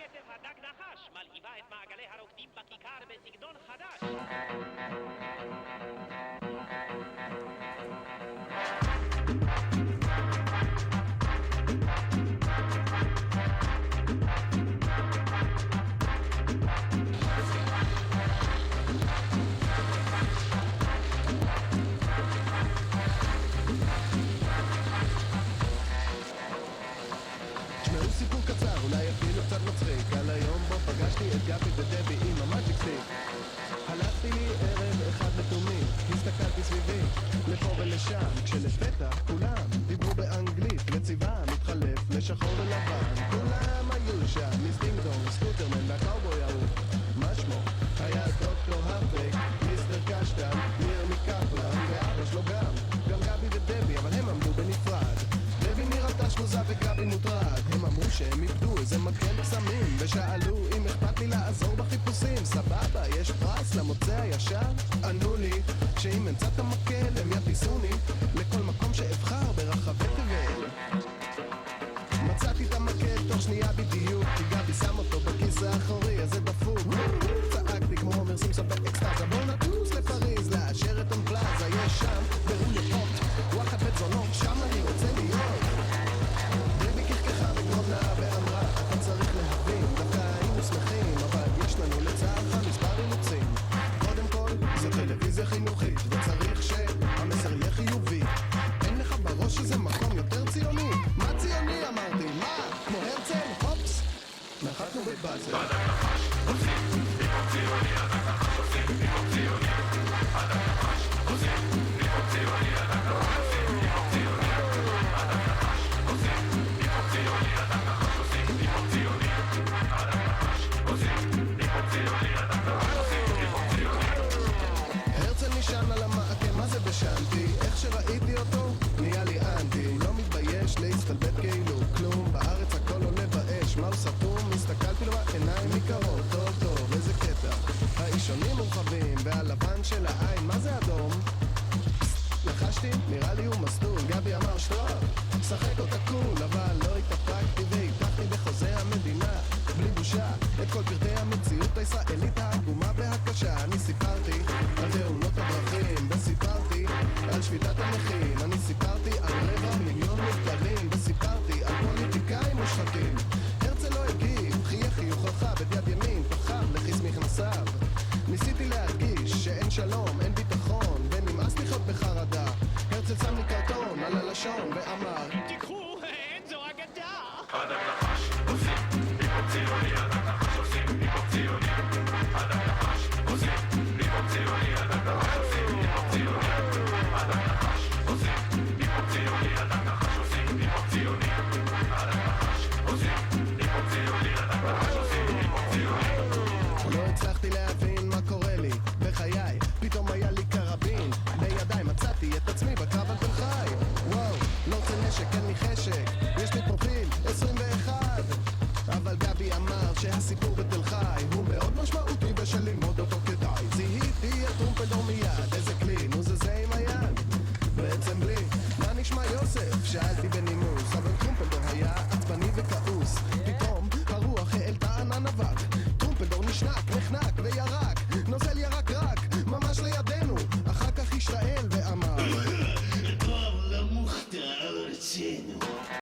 כתב הדג נחש מלהיבה את מעגלי הרוקדים בכיכר בסגנון חדש. סיפור קצר, אולי אפילו קצת מצחיק על היום בו פגשתי את גבי ודבי עם המאג'יק סטיק. הלכתי לי ערב אחד לתומי, הסתכלתי סביבי לפה ולשם, כשלפתע כולם דיברו באנגלית, לצבע מתחלף לשחור ולבן. כולם היו שם, מסטינגטון, סקוטרמן והקאובוי ההוא, מה שמו? היה דוקטור הרפק, מיסטר קשטן, ניר מקפלן ואבא שלו גם גבי ודבי, אבל הם עמדו בנפרד. דבי נראתה שמוזה וגבי מוטרד. הם אמרו שהם איבדו איזה מקל קסמים ושאלו אם אכפת לי לעזור בחיפושים. סבבה, יש פרס למוצא הישר? ענו לי שאם אמצא את המקל הם יטיסוני לכל מקום שאבחר ברחבי תבל. מצאתי את המקל תוך שנייה בדיוק, כי גבי שם אותו בכיס האחורי, אז זה דפוק. צעקתי כמו הומר סימפסון באקסטאזה, בואו נטוס לפריז לאשר את אונפלאזה. יש שם ברור לפות וואחד בצונות, שם אני רוצה להיות. דבי כחככה בגרונה ואמרה, אתה צריך להבין, דווקא היינו שמחים, אבל יש לנו לצערך מספר אילוצים. קודם כל, זו טלוויזיה חינוכית, וצריך שהמסר יהיה חיובי. אין לך בראש שזה מקום יותר ציוני? מה ציוני אמרתי? מה? כמו הרצל? הופס! נחתנו בבאזל. הדג נחש עושים היפופ ציוני, הדג נחש עושים היפופ ציוני, הדג נחש עושים היפופ ציוני, הדג נחש עושים היפופ ציוני, הדג נחש עושים היפופ ציוני, הדג נחש עושים היפופ ציוני, הדג נחש עושים היפופ ציוני, הדג נחש עושים היפופ ציוני. הרצל נשען על המעקה, מה זה בשנתי? איך שראיתי אותו, נהיה לי אנטי. הוא לא מתבייש להסתלבט כאילו כלום, בארץ הכל עולה באש, מה הוא סתום? הסתכלתי לו בעיניים מקרוב, טוב טוב, איזה קטע. האישונים מורחבים, והלבן של העין, מה זה אדום? לחשתי, נראה לי הוא מסלול. גבי אמר שטוב, שחק אותה קול, אבל לא התאפקתי והיפקתי בחוזה המדינה בלי בושה את כל פרטי המציאות הישראלית העגומה והקשה. אני סיפרתי על תאונות הדרכים וסיפרתי על שביתת הנכים, אני סיפרתי על 250,000 מובטלים וסיפרתי על פוליטיקאים מושחתים. הרצל לא הגיב, חייך חיוך רחב, את יד ימין פחם לכיס מכנסיו. ניסיתי להרגיש שאין שלום, אין ביטחון ונמאס לחיות בחרדה. הרצל שם לי קרטון על הלשון ואמר, תיקחו, אין זו אגדה. הדג נחש עושים